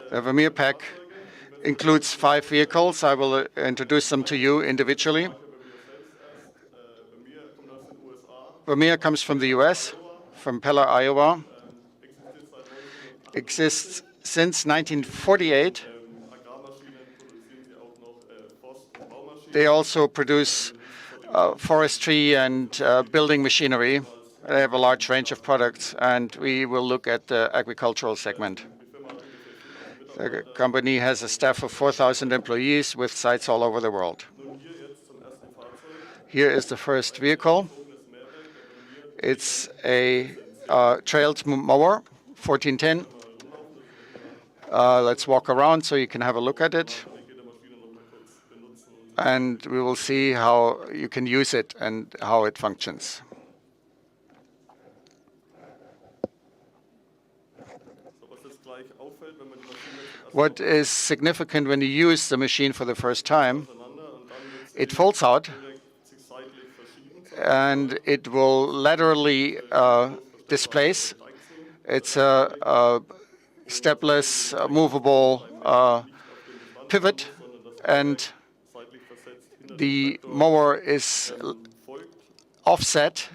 The Vermeer Pack includes 5 vehicles. I will introduce them to you individually. Vermeer comes from the US, from Peller, Iowa. Exists since 1948. They also produce forestry and building machinery. They have a large range of products, and we will look at the agricultural segment. The company has a staff of 4,000 employees with sites all over the world. Here is the first vehicle. It's a trailed mower, 1410. Let's walk around so you can have a look at it. And we will see how you can use it and how it functions. What is significant when you use the machine for the first time, it folds out and it will laterally displace. It's a stepless, movable pivot, and the mower is offset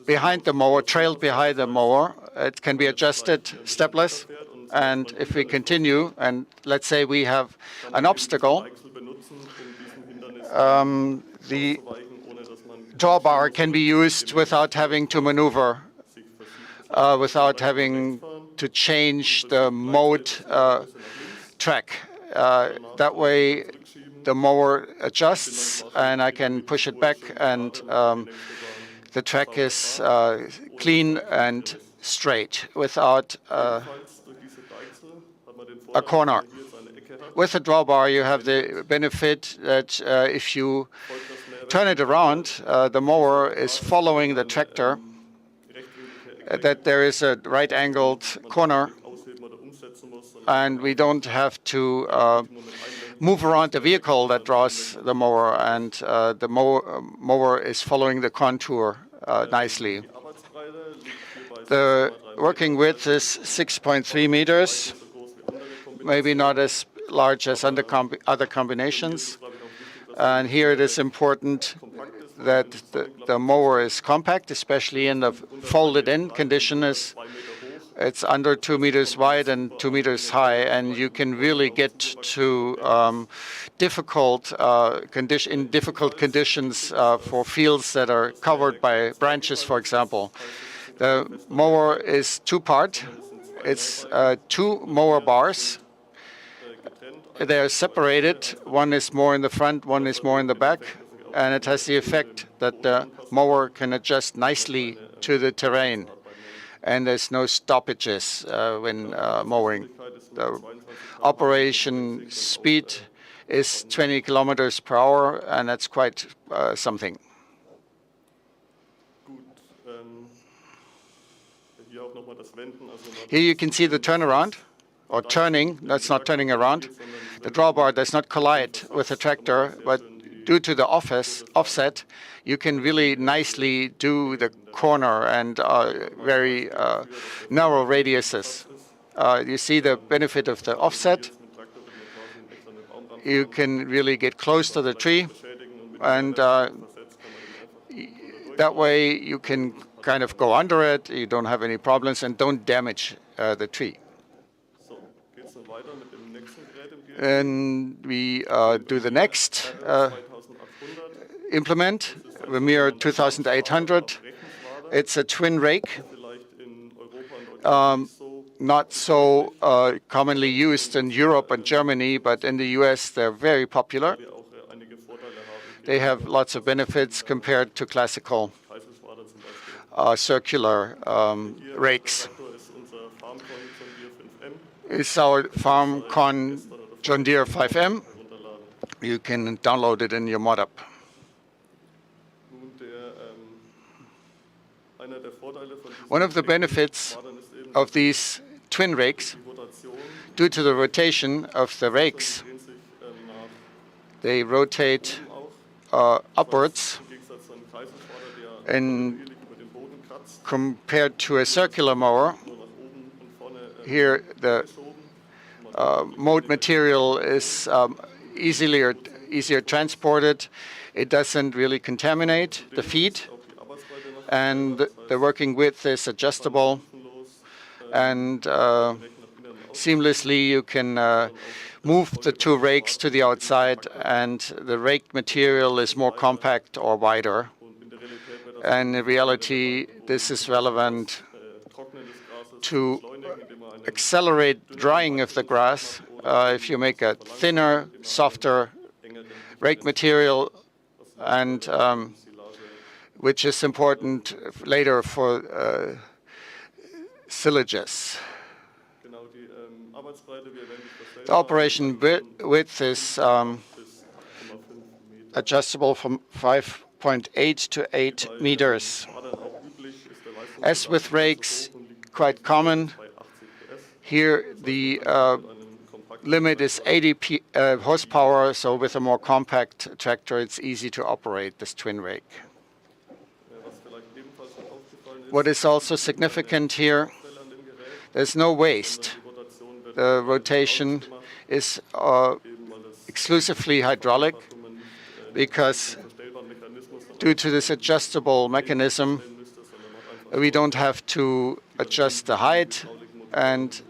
behind the mower, trailed behind the mower. It can be adjusted stepless. And if we continue, and let's say we have an obstacle, the drawbar can be used without having to maneuver, without having to change the mode track. That way, the mower adjusts, and I can push it back, and the track is clean and straight without a corner. With the drawbar, you have the benefit that if you turn it around, the mower is following the tractor, that there is a right-angled corner, and we don't have to move around the vehicle that draws the mower, and the mower is following the contour nicely. The working width is 6.3 meters, maybe not as large as other combinations. And here it is important that the mower is compact, especially in the folded-in condition. It's under 2 meters wide and 2 meters high, and you can really get to difficult conditions for fields that are covered by branches, for example. The mower is two-part. It's 2 mower bars. They are separated. One is more in the front, one is more in the back, and it has the effect that the mower can adjust nicely to the terrain, and there's no stoppages when mowing. The operation speed is 20 kilometers per hour, and that's quite something. Here you can see the turnaround, or turning. That's not turning around. The drawbar does not collide with the tractor, but due to the offset, you can really nicely do the corner and very narrow radiuses. You see the benefit of the offset. You can really get close to the tree, and that way you can kind of go under it. You don't have any problems and don't damage the tree. And we do the next implement, Vermeer 2800. It's a twin rake, not so commonly used in Europe and Germany, but in the US they're very popular. They have lots of benefits compared to classical circular rakes. It's our FarmCon John Deere 5M. You can download it in your mod-up. One of the benefits of these twin rakes, due to the rotation of the rakes, they rotate upwards, and compared to a circular mower, Here, the mowed material is easier transported. It doesn't really contaminate the feed, and the working width is adjustable, and seamlessly you can move the two rakes to the outside, and the rake material is more compact or wider. And in reality, this is relevant to accelerate drying of the grass. If you make a thinner, softer rake material, and which is important later for silages. The operation width is adjustable from 5.8 to 8 meters. As with rakes, quite common. Here the limit is 80 horsepower, so with a more compact tractor it's easy to operate this twin rake. What is also significant here, there's no waste. The rotation is exclusively hydraulic because due to this adjustable mechanism, we don't have to adjust the height, and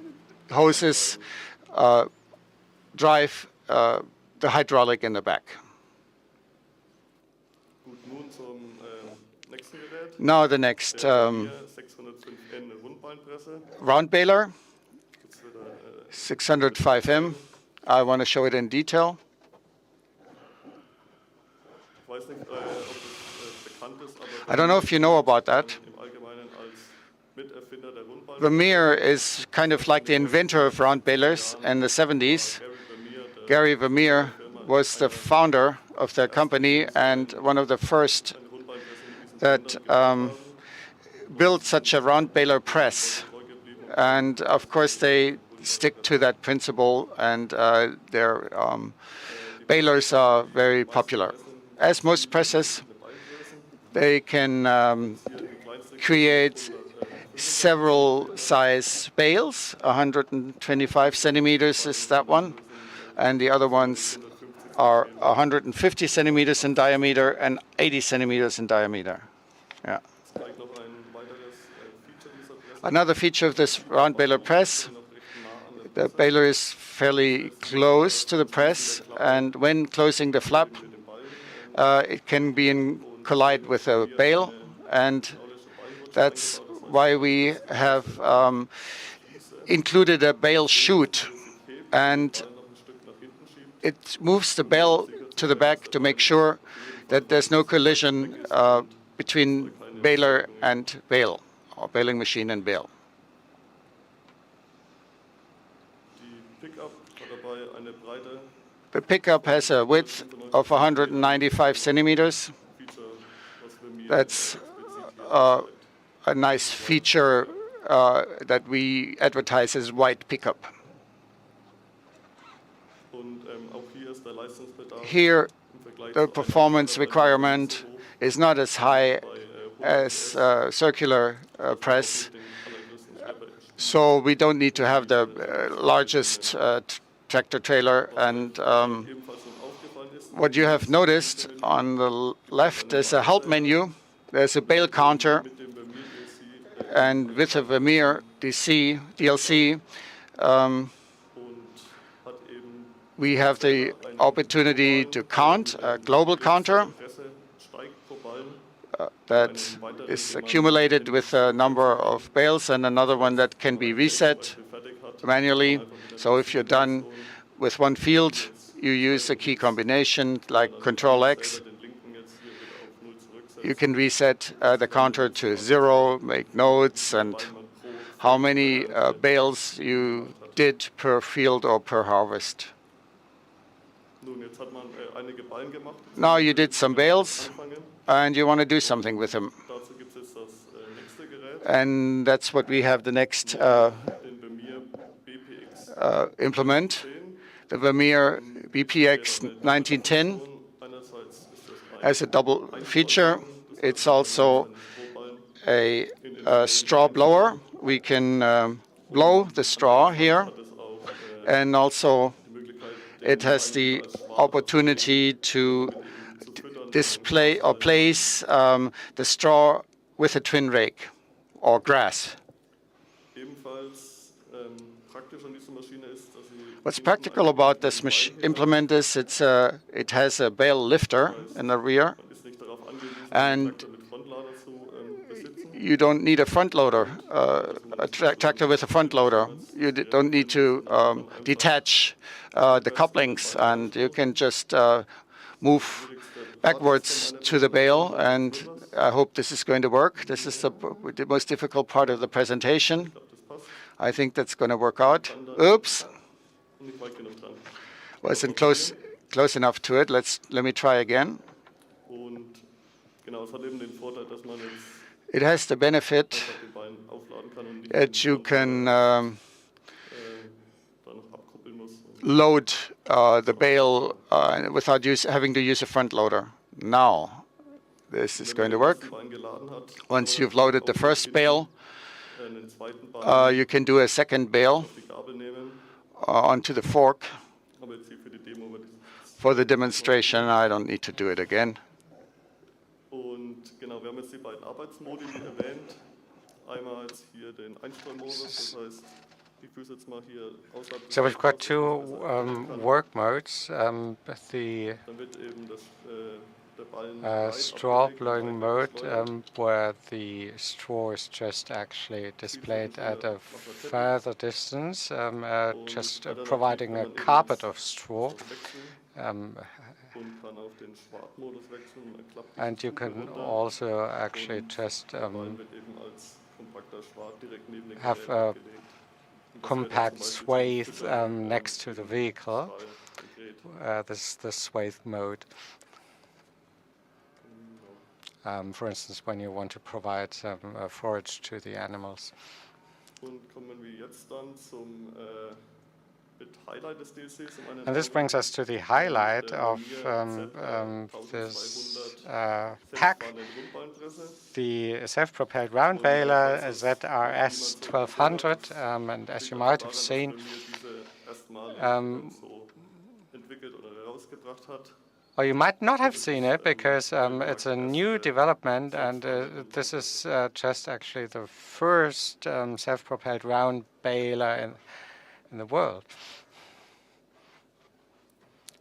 hoses drive the hydraulic in the back. Now the next round baler, 605M. I want to show it in detail. I don't know if you know about that. Vermeer is kind of like the inventor of round balers in the 70s. Gary Vermeer was the founder of the company and one of the first that built such a round baler press. And of course they stick to that principle, and their balers are very popular. As most presses, they can create several size bales. 125 centimeters is that one, and the other ones are 150 centimeters in diameter and 80 centimeters in diameter. Yeah. Another feature of this round baler press, the baler is fairly close to the press, and when closing the flap, it can collide with a bale, and that's why we have included a bale chute, and it moves the bale to the back to make sure that there's no collision between baler and bale, or baling machine and bale. The pickup has a width of 195 centimeters. That's a nice feature that we advertise as white pickup. Here, the performance requirement is not as high as circular press, so we don't need to have the largest tractor trailer. And what you have noticed on the left is a help menu. There's a bale counter, and with a Vermeer DLC, we have the opportunity to count, a global counter that is accumulated with a number of bales, and another one that can be reset manually. So if you're done with one field, you use a key combination like Control X. You can reset the counter to 0, make notes, and how many bales you did per field or per harvest. Now you did some bales, and you want to do something with them. And that's what we have the next implement. The Vermeer BPX 1910 has a double feature. It's also a straw blower. We can blow the straw here, and also it has the opportunity to display or place the straw with a twin rake or grass. What's practical about this implement is it has a bale lifter in the rear, and you don't need a front loader, a tractor with a front loader. You don't need to detach the couplings, and you can just move backwards to the bale, and I hope this is going to work. This is the most difficult part of the presentation. I think that's going to work out. Oops. Wasn't close enough to it. Let me try again. It has the benefit that you can load the bale without having to use a front loader. Now, this is going to work. Once you've loaded the first bale, you can do a second bale onto the fork. For the demonstration, I don't need to do it again. So we've got two work modes. The straw blowing mode, where the straw is just actually displayed at a further distance, just providing a carpet of straw. And you can also actually just have a compact swathe next to the vehicle. This is the swathe mode. For instance, when you want to provide some forage to the animals. And this brings us to the highlight of this pack, the self-propelled round baler ZRS 1200. And as you might have seen, or you might not have seen it because it's a new development, and this is just actually the first self-propelled round baler in the world.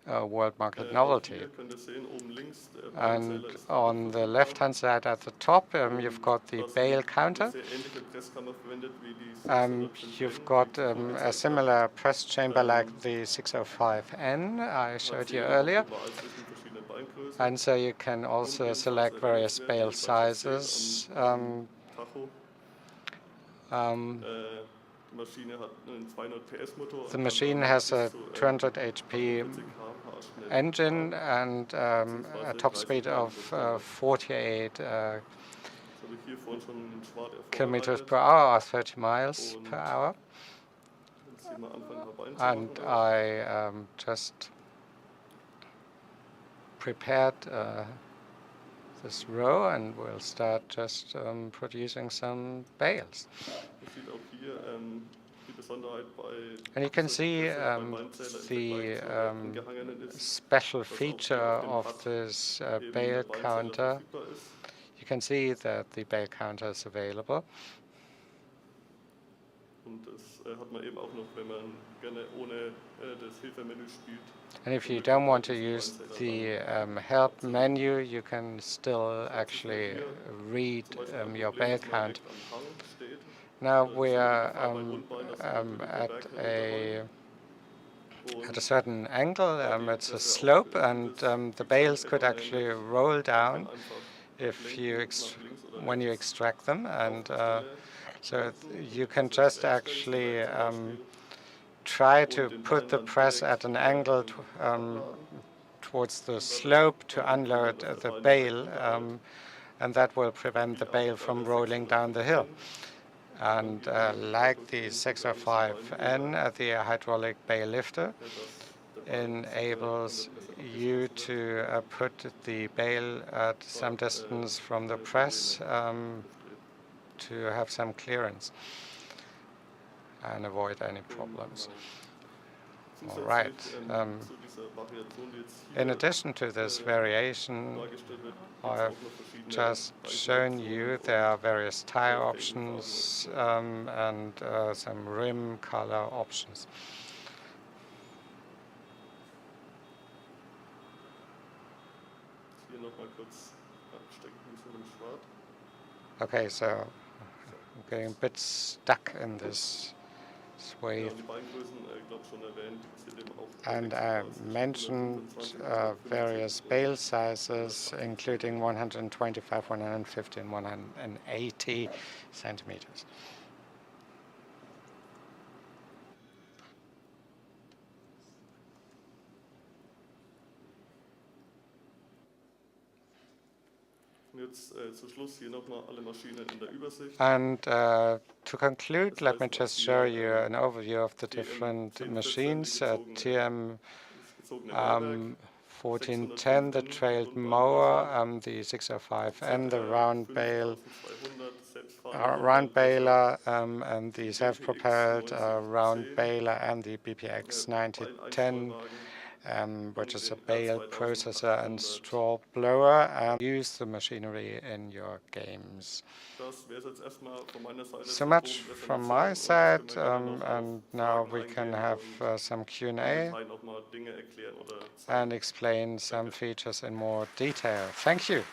World market novelty. And on the left-hand side at the top, you've got the bale counter. You've got a similar press chamber like the 605N I showed you earlier. And so you can also select various bale sizes. The machine has a 200 HP engine and a top speed of 48 kilometers per hour, or 30 miles per hour. And I just prepared this row, and we'll start just producing some bales. And you can see the special feature of this bale counter. You can see that the bale counter is available. And if you don't want to use the help menu, you can still actually read your bale count. Now we are at a certain angle. It's a slope, and the bales could actually roll down if you when you extract them, and so you can just actually try to put the press at an angle towards the slope to unload the bale, and that will prevent the bale from rolling down the hill. And like the 605N, the hydraulic bale lifter enables you to put the bale at some distance from the press to have some clearance. and avoid any problems. All right. In addition to this variation, I've just shown you there are various tire options and some rim color options. Okay, so I'm getting a bit stuck in this swathe. And I mentioned various bale sizes, including 125, 150, and 180 centimeters. And to conclude, let me just show you an overview of the different machines. TM 1410, the trailed mower, the 605N, the round baler, and the self-propelled round baler, and the BPX 9010. Which is a bale processor and straw blower, and use the machinery in your games. So much from my side, and now we can have some Q&A and explain some features in more detail. Thank you.